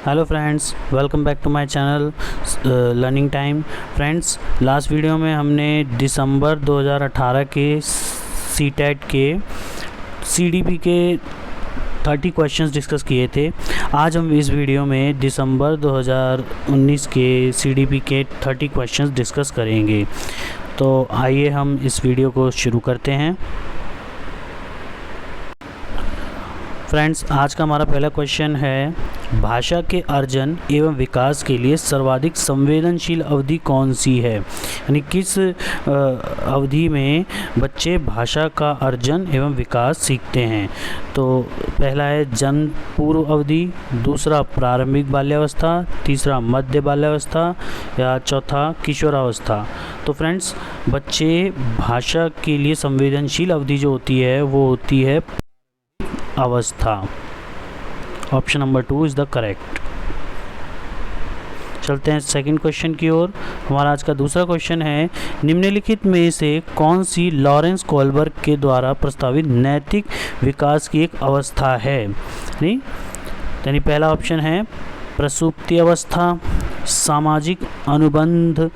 Hello friends, welcome back to my channel learning time. Friends, last video में हमने दिसंबर 2018 के CTET के CDP के 30 क्वेश्चंस डिस्कस किए थे। आज हम इस वीडियो में दिसंबर 2019 के सीडीपी के 30 क्वेश्चंस डिस्कस करेंगे। तो आइए हम इस वीडियो को शुरू करते हैं। फ्रेंड्स, आज का हमारा पहला क्वेश्चन है, भाषा के अर्जन एवं विकास के लिए सर्वाधिक संवेदनशील अवधि कौन सी है? यानी किस अवधि में बच्चे भाषा का अर्जन एवं विकास सीखते हैं? तो पहला है जन्म पूर्व अवधि, दूसरा प्रारंभिक बाल्यावस्था, तीसरा मध्य बाल्यावस्था या चौथा किशोरावस्था। तो फ्रेंड्स, बच्चे भाषा के लिए संवेदनशील अवधि जो होती है वो होती है अवस्था। Option number 2 is the correct. चलते हैं सेकंड क्वेश्चन की ओर। हमारा आज का दूसरा क्वेश्चन है, निम्नलिखित में से कौन सी लॉरेंस कोलबर्ग के द्वारा प्रस्तावित नैतिक विकास की एक अवस्था है? यानी पहला ऑप्शन है प्रसुप्ति अवस्था, सामाजिक अनुबंध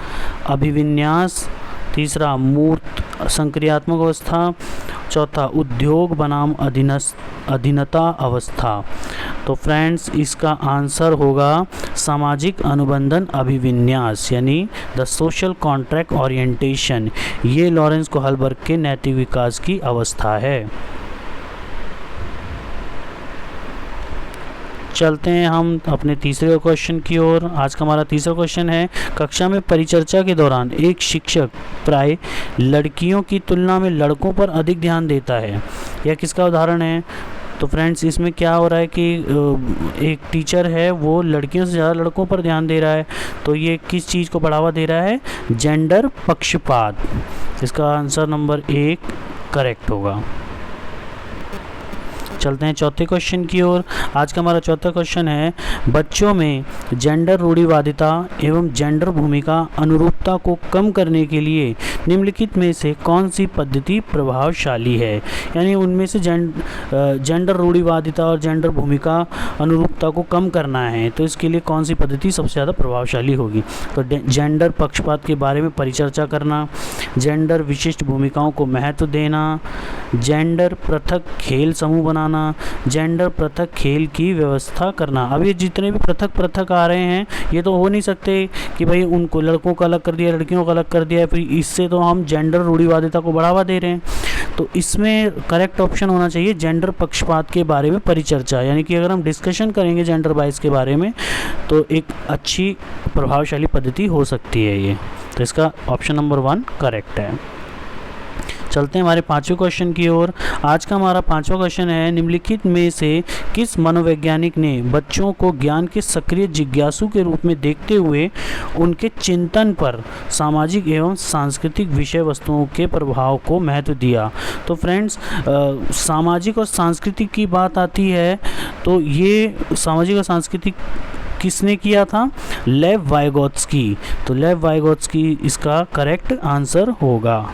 अभिविन्यास, तीसरा मूर्त संक्रियात्मक अवस्था, चौथा उद्योग बनाम अधीनता अवस्था। तो फ्रेंड्स, इसका आंसर होगा सामाजिक अनुबंधन अभिविन्यास, यानी द सोशल कॉन्ट्रैक्ट ओरिएंटेशन। ये लॉरेंस कोहलबर्ग के नैतिक विकास की अवस्था है। चलते हैं हम अपने तीसरे क्वेश्चन की ओर। आज का हमारा तीसरा क्वेश्चन है, कक्षा में परिचर्चा के दौरान एक शिक्षक प्राय लड़कियों की तुलना में लड़कों पर अधिक ध्यान देता है। यह किसका उदाहरण है? तो फ्रेंड्स, इसमें क्या हो रहा है कि एक टीचर है वो लड़कियों से ज़्यादा लड़कों पर ध्यान दे रहा है। तो ये किस चीज़ को बढ़ावा दे रहा है? जेंडर पक्षपात। इसका आंसर नंबर 1 करेक्ट होगा। चलते हैं चौथे क्वेश्चन की ओर। आज का हमारा चौथा क्वेश्चन है, बच्चों में जेंडर रूढ़िवादिता एवं जेंडर भूमिका अनुरूपता को कम करने के लिए निम्नलिखित में से कौन सी पद्धति प्रभावशाली है? यानी उनमें से जेंडर रूढ़िवादिता और जेंडर भूमिका अनुरूपता को कम करना है, तो इसके लिए कौन सी पद्धति सबसे ज़्यादा प्रभावशाली होगी? तो जेंडर पक्षपात के बारे में परिचर्चा करना, जेंडर विशिष्ट भूमिकाओं को महत्व देना, जेंडर पृथक खेल समूह बनाना, जेंडर पृथक खेल की व्यवस्था करना। अब ये जितने भी पृथक आ रहे हैं, ये तो हो नहीं सकते कि भाई उनको लड़कों का अलग कर दिया, लड़कियों का अलग कर दिया, फिर इससे तो हम जेंडर रूढ़िवादिता को बढ़ावा दे रहे हैं। तो इसमें करेक्ट ऑप्शन होना चाहिए जेंडर पक्षपात के बारे में परिचर्चा। यानी कि अगर हम डिस्कशन करेंगे जेंडर बाइस के बारे में, तो एक अच्छी प्रभावशाली पद्धति हो सकती है ये। तो इसका ऑप्शन नंबर 1 करेक्ट है। चलते हैं हमारे पांचवें क्वेश्चन की ओर। आज का हमारा पांचवा क्वेश्चन है, निम्नलिखित में से किस मनोवैज्ञानिक ने बच्चों को ज्ञान के सक्रिय जिज्ञासु के रूप में देखते हुए उनके चिंतन पर सामाजिक एवं सांस्कृतिक विषय वस्तुओं के प्रभाव को महत्व दिया? तो फ्रेंड्स, सामाजिक और सांस्कृतिक की बात आती है तो ये सामाजिक और सांस्कृतिक किसने किया था? लेव वाइगोत्स्की। तो लेव वाइगोत्स्की इसका करेक्ट आंसर होगा।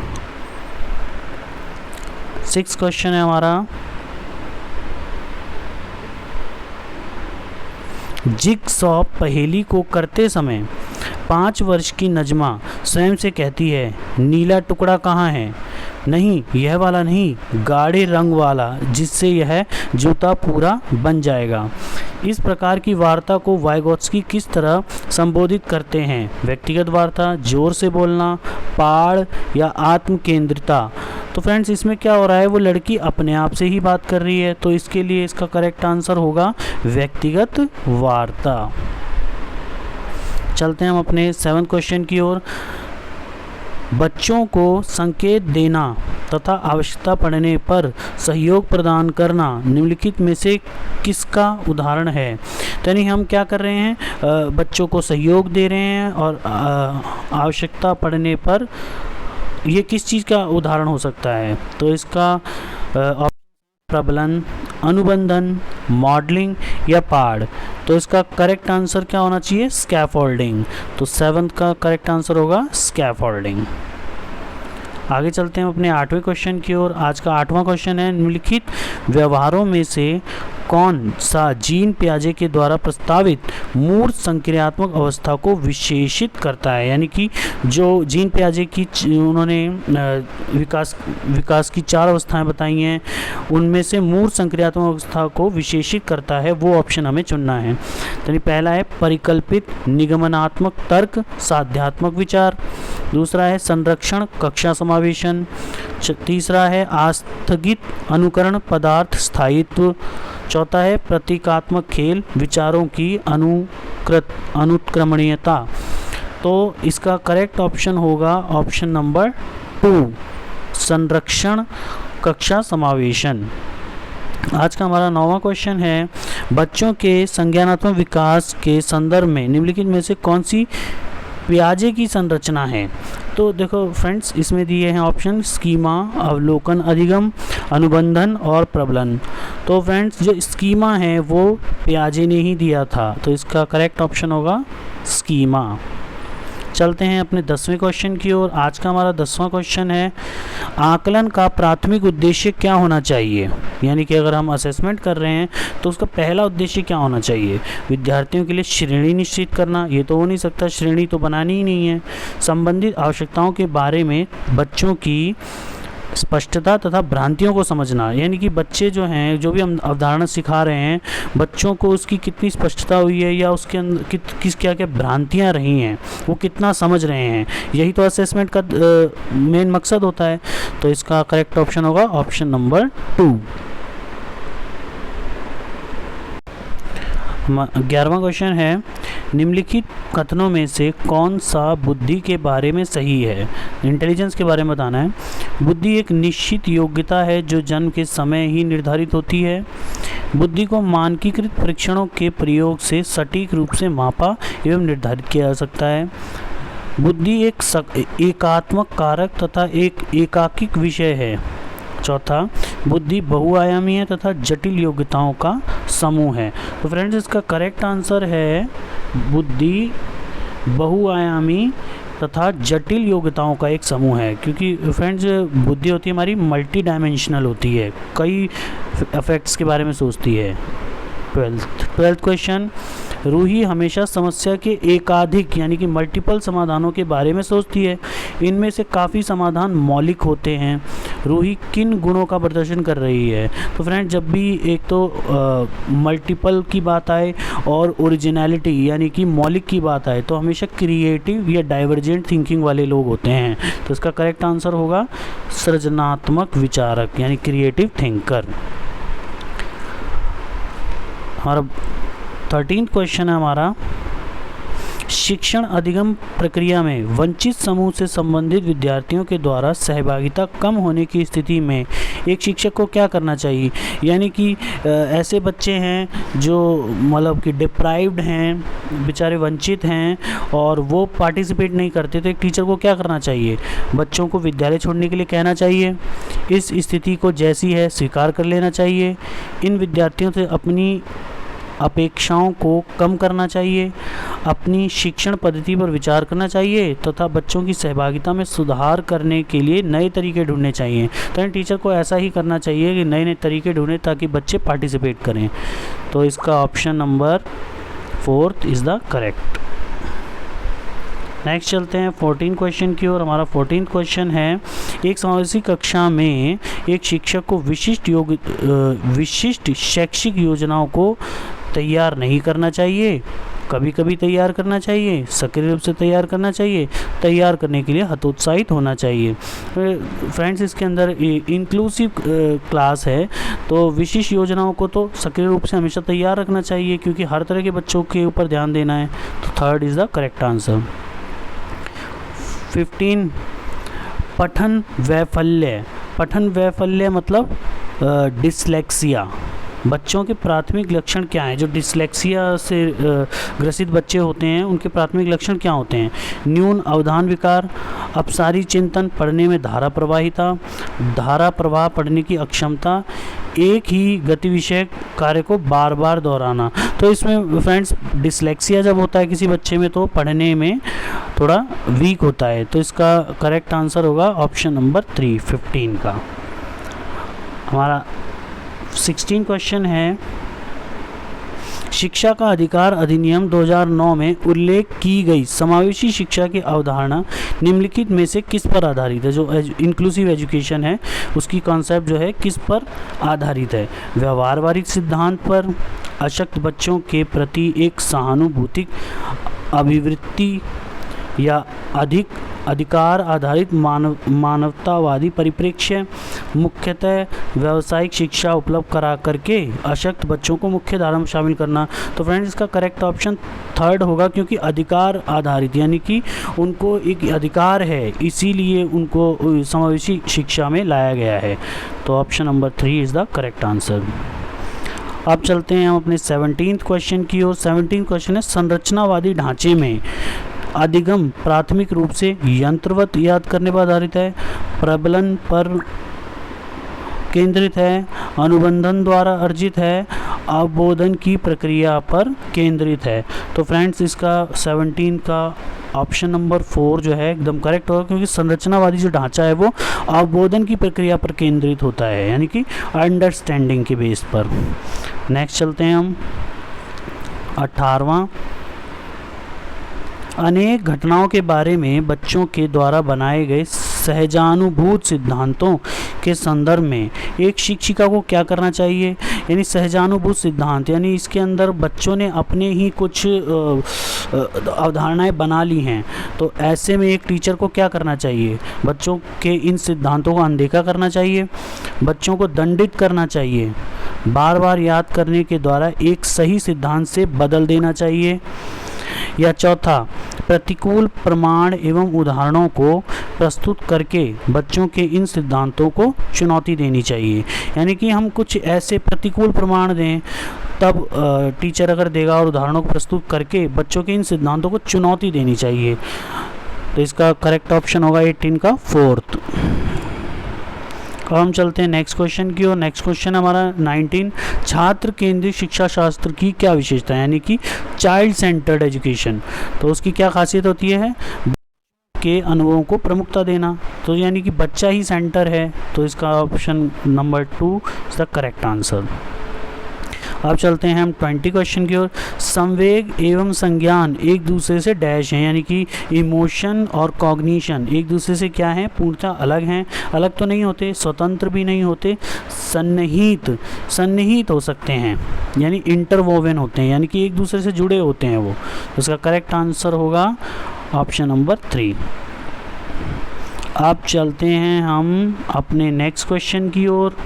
6 क्वेश्चन है हमारा, जिगसॉ पहेली को करते समय 5 वर्ष की नजमा स्वयं से कहती है, नीला टुकड़ा कहाँ है? नहीं, यह वाला नहीं, गाढ़े रंग वाला, जिससे यह जूता पूरा बन जाएगा। इस प्रकार की वार्ता को वाइगोत्स्की किस तरह संबोधित करते हैं? व्यक्तिगत वार्ता, जोर से बोलना, पाड़ या आत्म केंद्रिता? तो फ्रेंड्स, इसमें क्या हो रहा है, वो लड़की अपने आप से ही बात कर रही है, तो इसके लिए इसका करेक्ट आंसर होगा व्यक्तिगत वार्ता। चलते हैं हम अपने 7th क्वेश्चन की ओर। बच्चों को संकेत देना तथा आवश्यकता पड़ने पर सहयोग प्रदान करना निम्नलिखित में से किसका उदाहरण है? तो यानी हम क्या कर रहे हैं, बच्चों को सहयोग दे रहे हैं और आवश्यकता पड़ने पर ये किस चीज़ का उदाहरण हो सकता है? तो इसका प्रबलन, अनुबंधन, मॉडलिंग या पाड़? तो इसका करेक्ट आंसर क्या होना चाहिए? स्कैफोल्डिंग। तो 7th का करेक्ट आंसर होगा स्कैफोल्डिंग। आगे चलते हैं अपने 8वें क्वेश्चन की ओर। आज का 8वां क्वेश्चन है, निम्नलिखित व्यवहारों में से कौन सा जीन पियाजे के द्वारा प्रस्तावित मूर्त संक्रियात्मक अवस्था को विशेषित करता है? यानी कि जो जीन पियाजे की उन्होंने विकास की 4 अवस्थाएं बताई हैं, उनमें से मूर्त संक्रियात्मक अवस्था को विशेषित करता है, वो ऑप्शन हमें चुनना है। तो पहला है परिकल्पित निगमनात्मक तर्क साध्यात्मक विचार, दूसरा है संरक्षण कक्षा समावेशन, तीसरा है आस्थगित अनुकरण पदार्थ स्थायित्व, चौथा है प्रतीकात्मक खेल विचारों की अनुत्क्रमणीयता। तो इसका करेक्ट ऑप्शन होगा ऑप्शन नंबर 2 संरक्षण कक्षा समावेशन। आज का हमारा 9वां क्वेश्चन है बच्चों के संज्ञानात्मक विकास के संदर्भ में निम्नलिखित में से कौन सी पियाजे की संरचना है? तो देखो फ्रेंड्स, इसमें दिए हैं ऑप्शन स्कीमा, अवलोकन, अधिगम, अनुबंधन और प्रबलन। तो फ्रेंड्स जो स्कीमा है वो पियाजे ने ही दिया था, तो इसका करेक्ट ऑप्शन होगा स्कीमा। चलते हैं अपने 10वें क्वेश्चन की ओर। आज का हमारा 10वां क्वेश्चन है आकलन का प्राथमिक उद्देश्य क्या होना चाहिए? यानी कि अगर हम असेसमेंट कर रहे हैं तो उसका पहला उद्देश्य क्या होना चाहिए? विद्यार्थियों के लिए श्रेणी निश्चित करना, ये तो हो नहीं सकता, श्रेणी तो बनानी ही नहीं है। संबंधित आवश्यकताओं के बारे में बच्चों की स्पष्टता तथा भ्रांतियों को समझना, यानी कि बच्चे जो हैं, जो भी हम अवधारणा सिखा रहे हैं, बच्चों को उसकी कितनी स्पष्टता हुई है या उसके अंदर किस क्या क्या भ्रांतियां रही हैं, वो कितना समझ रहे हैं, यही तो असेसमेंट का मेन मकसद होता है। तो इसका करेक्ट ऑप्शन होगा ऑप्शन नंबर 2। 11वां क्वेश्चन है निम्नलिखित कथनों में से कौन सा बुद्धि के बारे में सही है? इंटेलिजेंस के बारे में बताना है। बुद्धि एक निश्चित योग्यता है जो जन्म के समय ही निर्धारित होती है। बुद्धि को मानकीकृत परीक्षणों के प्रयोग से सटीक रूप से मापा एवं निर्धारित किया जा सकता है। बुद्धि एक एकात्मक कारक तथा एक एकाकिक विषय है। चौथा, बुद्धि बहुआयामी है तथा जटिल योग्यताओं का समूह है। तो फ्रेंड्स इसका करेक्ट आंसर है बुद्धि बहुआयामी तथा जटिल योग्यताओं का एक समूह है, क्योंकि फ्रेंड्स बुद्धि होती है हमारी मल्टी डायमेंशनल होती है, कई इफेक्ट्स के बारे में सोचती है। 12th क्वेश्चन, रूही हमेशा समस्या के एकाधिक यानी कि मल्टीपल समाधानों के बारे में सोचती है। इनमें से काफ़ी समाधान मौलिक होते हैं। रूही किन गुणों का प्रदर्शन कर रही है? तो फ्रेंड जब भी एक तो मल्टीपल की बात आए और ओरिजिनलिटी यानी कि मौलिक की बात आए तो हमेशा क्रिएटिव या डाइवर्जेंट थिंकिंग वाले लोग होते हैं। तो इसका करेक्ट आंसर होगा सृजनात्मक विचारक यानी क्रिएटिव थिंकर। हमारा 13th क्वेश्चन है हमारा, शिक्षण अधिगम प्रक्रिया में वंचित समूह से संबंधित विद्यार्थियों के द्वारा सहभागिता कम होने की स्थिति में एक शिक्षक को क्या करना चाहिए? यानी कि ऐसे बच्चे हैं जो मतलब कि डिप्राइव्ड हैं, बेचारे वंचित हैं और वो पार्टिसिपेट नहीं करते, तो एक टीचर को क्या करना चाहिए? बच्चों को विद्यालय छोड़ने के लिए कहना चाहिए, इस स्थिति को जैसी है स्वीकार कर लेना चाहिए, इन विद्यार्थियों से अपनी अपेक्षाओं को कम करना चाहिए, अपनी शिक्षण पद्धति पर विचार करना चाहिए तथा बच्चों की सहभागिता में सुधार करने के लिए नए तरीके ढूंढने चाहिए। तो टीचर को ऐसा ही करना चाहिए कि नए नए तरीके ढूंढें ताकि बच्चे पार्टिसिपेट करें। तो इसका option number 4 is the correct. Next चलते हैं 14 क्वेश्चन की ओर। हमारा 14 क्वेश्चन है, एक समावेशी कक्षा में एक शिक्षक को विशिष्ट शैक्षिक योजनाओं को तैयार नहीं करना चाहिए, कभी कभी तैयार करना चाहिए, सक्रिय रूप से तैयार करना चाहिए, तैयार करने के लिए हतोत्साहित होना चाहिए। फ्रेंड्स इसके अंदर इंक्लूसिव क्लास है, तो विशिष्ट योजनाओं को तो सक्रिय रूप से हमेशा तैयार रखना चाहिए क्योंकि हर तरह के बच्चों के ऊपर ध्यान देना है। तो 3rd is the correct answer. 15 पठन वैफल्य। पठन वैफल्य मतलब डिसलेक्सिया। बच्चों के प्राथमिक लक्षण क्या हैं? जो डिसलेक्सिया से ग्रसित बच्चे होते हैं उनके प्राथमिक लक्षण क्या होते हैं? न्यून अवधान विकार, अपसारी चिंतन, पढ़ने में धारा प्रवाहिता, धारा प्रवाह पढ़ने की अक्षमता, एक ही गति विषय कार्य को बार बार दोहराना। तो इसमें फ्रेंड्स डिसलेक्सिया जब होता है किसी बच्चे में तो पढ़ने में थोड़ा वीक होता है। तो इसका करेक्ट आंसर होगा ऑप्शन नंबर 3 15 का। हमारा 16 क्वेश्चन है, शिक्षा का अधिकार अधिनियम 2009 में उल्लेख की गई समावेशी शिक्षा की अवधारणा निम्नलिखित में से किस पर आधारित है? जो इंक्लूसिव एजुकेशन है उसकी कॉन्सेप्ट जो है किस पर आधारित है? व्यवहारवादी सिद्धांत पर, अशक्त बच्चों के प्रति एक सहानुभूतिक अभिवृत्ति, या अधिकार आधारित मानवतावादी परिप्रेक्ष्य, मुख्यतः व्यावसायिक शिक्षा उपलब्ध करा करके अशक्त बच्चों को मुख्य धारा में शामिल करना। तो फ्रेंड्स इसका करेक्ट ऑप्शन थर्ड होगा, क्योंकि अधिकार आधारित यानी कि उनको एक अधिकार है इसीलिए उनको समावेशी शिक्षा में लाया गया है। तो option number 3 is the correct answer. अब चलते हैं हम अपने 17th क्वेश्चन की ओर। 17th क्वेश्चन है संरचनावादी ढांचे में अधिगम प्राथमिक रूप से यंत्रवत याद करने पर आधारित है, प्रबलन पर केंद्रित है, अनुबंधन द्वारा अर्जित है, अवबोधन की प्रक्रिया पर केंद्रित है। तो फ्रेंड्स इसका 17 का ऑप्शन नंबर 4 जो है एकदम करेक्ट होगा, क्योंकि संरचनावादी जो ढांचा है वो अवबोधन की प्रक्रिया पर केंद्रित होता है, यानी कि अंडरस्टैंडिंग के बेस पर। नेक्स्ट चलते हैं हम 18वां, अनेक घटनाओं के बारे में बच्चों के द्वारा बनाए गए सहजानुभूत सिद्धांतों के संदर्भ में एक शिक्षिका को क्या करना चाहिए? यानी सहजानुभूत सिद्धांत यानी इसके अंदर बच्चों ने अपने ही कुछ अवधारणाएं बना ली हैं, तो ऐसे में एक टीचर को क्या करना चाहिए? बच्चों के इन सिद्धांतों को अनदेखा करना चाहिए, बच्चों को दंडित करना चाहिए, बार बार याद करने के द्वारा एक सही सिद्धांत से बदल देना चाहिए, या चौथा, प्रतिकूल प्रमाण एवं उदाहरणों को प्रस्तुत करके बच्चों के इन सिद्धांतों को चुनौती देनी चाहिए। यानी कि हम कुछ ऐसे प्रतिकूल प्रमाण दें तब टीचर अगर देगा और उदाहरणों को प्रस्तुत करके बच्चों के इन सिद्धांतों को चुनौती देनी चाहिए। तो इसका करेक्ट ऑप्शन होगा 18 का 4th। अब हम चलते हैं नेक्स्ट क्वेश्चन की ओर। नेक्स्ट क्वेश्चन हमारा 19, छात्र केंद्रित शिक्षा शास्त्र की क्या विशेषता है? यानी कि चाइल्ड सेंटर्ड एजुकेशन। तो उसकी क्या खासियत होती है? के अनुभवों को प्रमुखता देना, तो यानी कि बच्चा ही सेंटर है। तो इसका option number 2 is the correct answer. अब चलते हैं हम 20 क्वेश्चन की ओर। संवेग एवं संज्ञान एक दूसरे से डैश हैं, यानी कि इमोशन और कॉग्निशन एक दूसरे से क्या है? पूर्णतः अलग हैं। अलग तो नहीं होते, स्वतंत्र भी नहीं होते, सन्निहित हो सकते हैं, यानी इंटरवोवन होते हैं, यानी कि एक दूसरे से जुड़े होते हैं वो। उसका करेक्ट आंसर होगा ऑप्शन नंबर 3। अब चलते हैं हम अपने नेक्स्ट क्वेश्चन की ओर।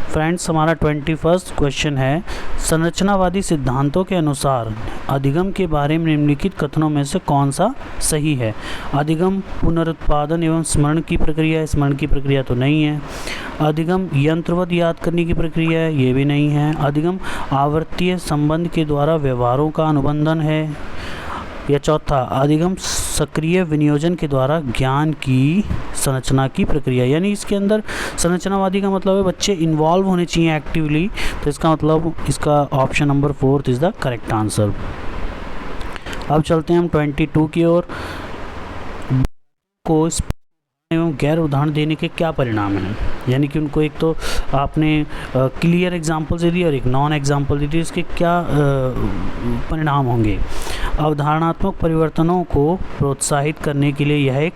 फ्रेंड्स हमारा 21st क्वेश्चन है, संरचनावादी सिद्धांतों के अनुसार अधिगम के बारे में निम्नलिखित कथनों में से कौन सा सही है? अधिगम पुनरुत्पादन एवं स्मरण की प्रक्रिया है, स्मरण की प्रक्रिया तो नहीं है। अधिगम यंत्रवत याद करने की प्रक्रिया है, ये भी नहीं है। अधिगम आवर्तीय संबंध के द्वारा व्यवहारों का अनुबंधन है, या चौथा, अधिगम सक्रिय विनियोजन के द्वारा ज्ञान की संरचना की प्रक्रिया। यानी इसके अंदर संरचनावादी का मतलब है बच्चे इन्वॉल्व होने चाहिए एक्टिवली, तो इसका मतलब इसका option number 4 is the correct answer. अब चलते हैं हम 22 की ओर। को एवं गैर उदाहरण देने के क्या परिणाम हैं? यानी कि उनको एक तो आपने क्लियर एग्जाम्पल दे दी और एक नॉन एग्जाम्पल दे दी, इसके क्या परिणाम होंगे? अवधारणात्मक परिवर्तनों को प्रोत्साहित करने के लिए यह एक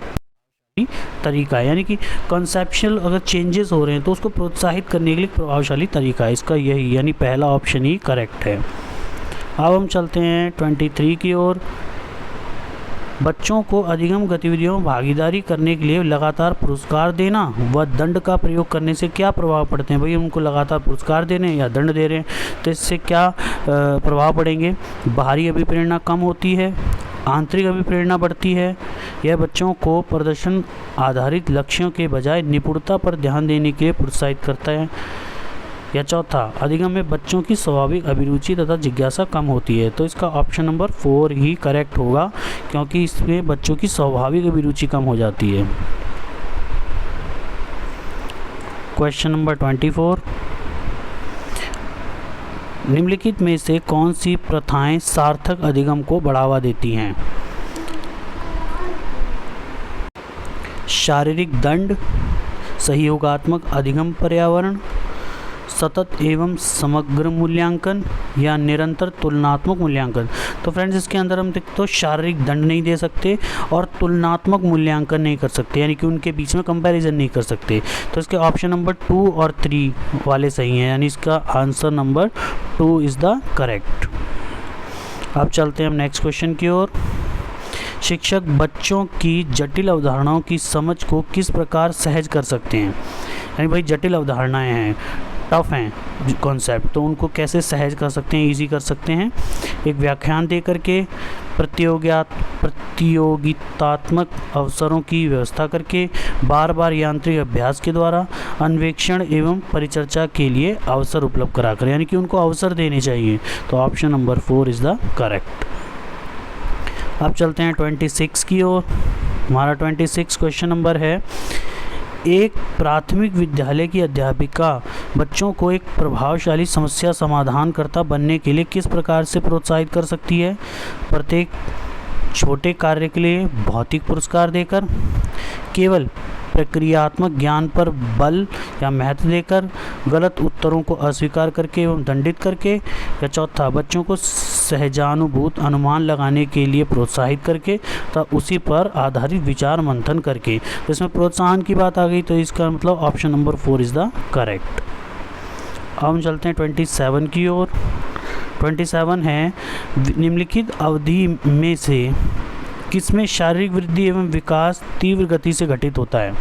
तरीका है, यानी कि कॉन्सेप्चुअल अगर चेंजेस हो रहे हैं तो उसको प्रोत्साहित करने के लिए प्रभावशाली तरीका है। इसका यही यानी पहला ऑप्शन ही करेक्ट है। अब हम चलते हैं 23 की ओर। बच्चों को अधिगम गतिविधियों में भागीदारी करने के लिए लगातार पुरस्कार देना व दंड का प्रयोग करने से क्या प्रभाव पड़ते हैं? भाई उनको लगातार पुरस्कार दे रहे हैं या दंड दे रहे हैं, तो इससे क्या प्रभाव पड़ेंगे? बाहरी अभिप्रेरणा कम होती है, आंतरिक अभिप्रेरणा बढ़ती है, यह बच्चों को प्रदर्शन आधारित लक्ष्यों के बजाय निपुणता पर ध्यान देने के लिए प्रोत्साहित करता है, या चौथा, अधिगम में बच्चों की स्वाभाविक अभिरुचि तथा जिज्ञासा कम होती है। तो इसका ऑप्शन नंबर 4 ही करेक्ट होगा, क्योंकि इसमें बच्चों की स्वाभाविक अभिरुचि कम हो जाती है। क्वेश्चन नंबर 24, निम्नलिखित में से कौन सी प्रथाएं सार्थक अधिगम को बढ़ावा देती हैं? शारीरिक दंड, सहयोगात्मक अधिगम पर्यावरण, सतत एवं समग्र मूल्यांकन या निरंतर तुलनात्मक मूल्यांकन। तो फ्रेंड्स इसके अंदर हम देखते तो शारीरिक दंड नहीं दे सकते और तुलनात्मक मूल्यांकन नहीं कर सकते, यानी कि उनके बीच में कंपैरिजन नहीं कर सकते। तो इसके ऑप्शन नंबर 2 और 3 वाले सही हैं, यानी इसका answer number 2 is the correct. अब चलते हैं हम नेक्स्ट क्वेश्चन की ओर। शिक्षक बच्चों की जटिल अवधारणाओं की समझ को किस प्रकार सहज कर सकते हैं, यानी भाई जटिल अवधारणाएं हैं, टफ हैं कॉन्सेप्ट, तो उनको कैसे सहज कर सकते हैं, इजी कर सकते हैं। एक व्याख्यान दे करके, प्रतियोगितात्मक अवसरों की व्यवस्था करके, बार बार यांत्रिक अभ्यास के द्वारा, अन्वेषण एवं परिचर्चा के लिए अवसर उपलब्ध कराकर, यानी कि उनको अवसर देने चाहिए। तो option number 4 is the correct. अब चलते हैं 26 की ओर। हमारा 26 क्वेश्चन नंबर है, एक प्राथमिक विद्यालय की अध्यापिका बच्चों को एक प्रभावशाली समस्या समाधानकर्ता बनने के लिए किस प्रकार से प्रोत्साहित कर सकती है? प्रत्येक छोटे कार्य के लिए भौतिक पुरस्कार देकर, केवल प्रक्रियात्मक ज्ञान पर बल या महत्व देकर, गलत उत्तरों को अस्वीकार करके एवं दंडित करके, या चौथा बच्चों को सहजानुभूत अनुमान लगाने के लिए प्रोत्साहित करके तथा उसी पर आधारित विचार मंथन करके। तो इसमें प्रोत्साहन की बात आ गई, तो इसका मतलब option number 4 is the correct. अब हम चलते हैं 27 की ओर। 27 है, निम्नलिखित अवधि में से किसमें शारीरिक वृद्धि एवं विकास तीव्र गति से घटित होता है?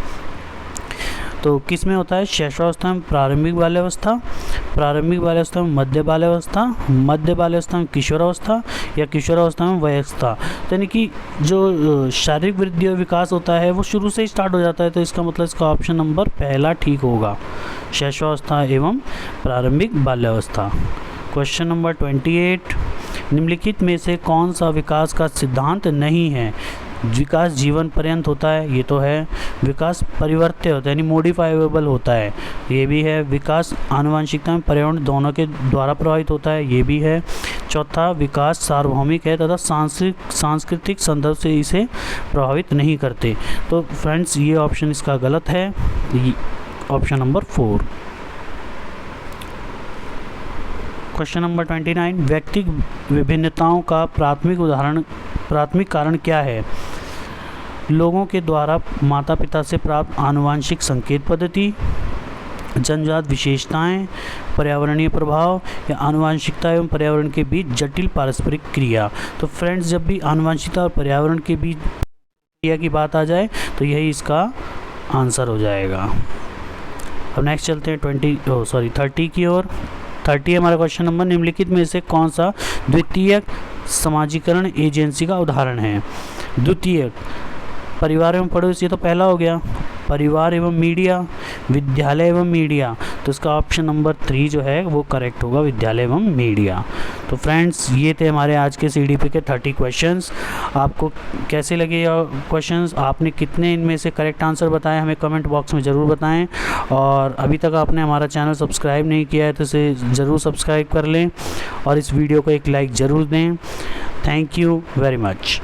तो किसमें होता है? शैशवावस्था में प्रारंभिक बाल्यावस्था, प्रारंभिक बाल्यावस्था में मध्य बाल्यावस्था, मध्य बाल्यावस्था में किशोरावस्था, या किशोरावस्था में वयस्कता। तो यानी कि जो शारीरिक वृद्धि और विकास होता है वो शुरू से ही स्टार्ट हो जाता है, तो इसका मतलब इसका ऑप्शन नंबर पहला ठीक होगा, शैशवावस्था एवं प्रारंभिक बाल्यावस्था। क्वेश्चन नंबर 28, निम्नलिखित में से कौन सा विकास का सिद्धांत नहीं है? विकास जीवन पर्यंत होता है, ये तो है। विकास परिवर्त्य होता है, यानी मॉडिफाइबल होता है, ये भी है। विकास आनुवंशिकता में पर्यावरण दोनों के द्वारा प्रभावित होता है, ये भी है। चौथा, विकास सार्वभौमिक है तथा सांस्कृतिक संदर्भ से इसे प्रभावित नहीं करते। तो फ्रेंड्स ये ऑप्शन इसका गलत है, ऑप्शन नंबर 4। क्वेश्चन नंबर 29, व्यक्तिगत विभिन्नताओं का प्राथमिक कारण क्या है? लोगों के द्वारा माता पिता से प्राप्त आनुवंशिक संकेत पद्धति, जन्मजात विशेषताएं, पर्यावरणीय प्रभाव, या आनुवंशिकता एवं पर्यावरण के बीच जटिल पारस्परिक क्रिया। तो फ्रेंड्स जब भी आनुवंशिकता और पर्यावरण के बीच क्रिया की बात आ जाए तो यही इसका आंसर हो जाएगा। अब नेक्स्ट चलते हैं 30 की ओर। 30 हमारा क्वेश्चन नंबर, निम्नलिखित में से कौन सा द्वितीयक समाजीकरण एजेंसी का उदाहरण है? द्वितीयक, परिवार एवं पड़ोस, ये तो पहला हो गया। परिवार एवं मीडिया, विद्यालय एवं मीडिया, तो इसका ऑप्शन नंबर 3 जो है वो करेक्ट होगा, विद्यालय एवं मीडिया। तो फ्रेंड्स ये थे हमारे आज के CDP के 30 क्वेश्चंस। आपको कैसे लगे ये क्वेश्चंस? आपने कितने इनमें से करेक्ट आंसर बताए हमें कमेंट बॉक्स में ज़रूर बताएं। और अभी तक आपने हमारा चैनल सब्सक्राइब नहीं किया है तो इसे ज़रूर सब्सक्राइब कर लें और इस वीडियो को एक लाइक ज़रूर दें। Thank you very much.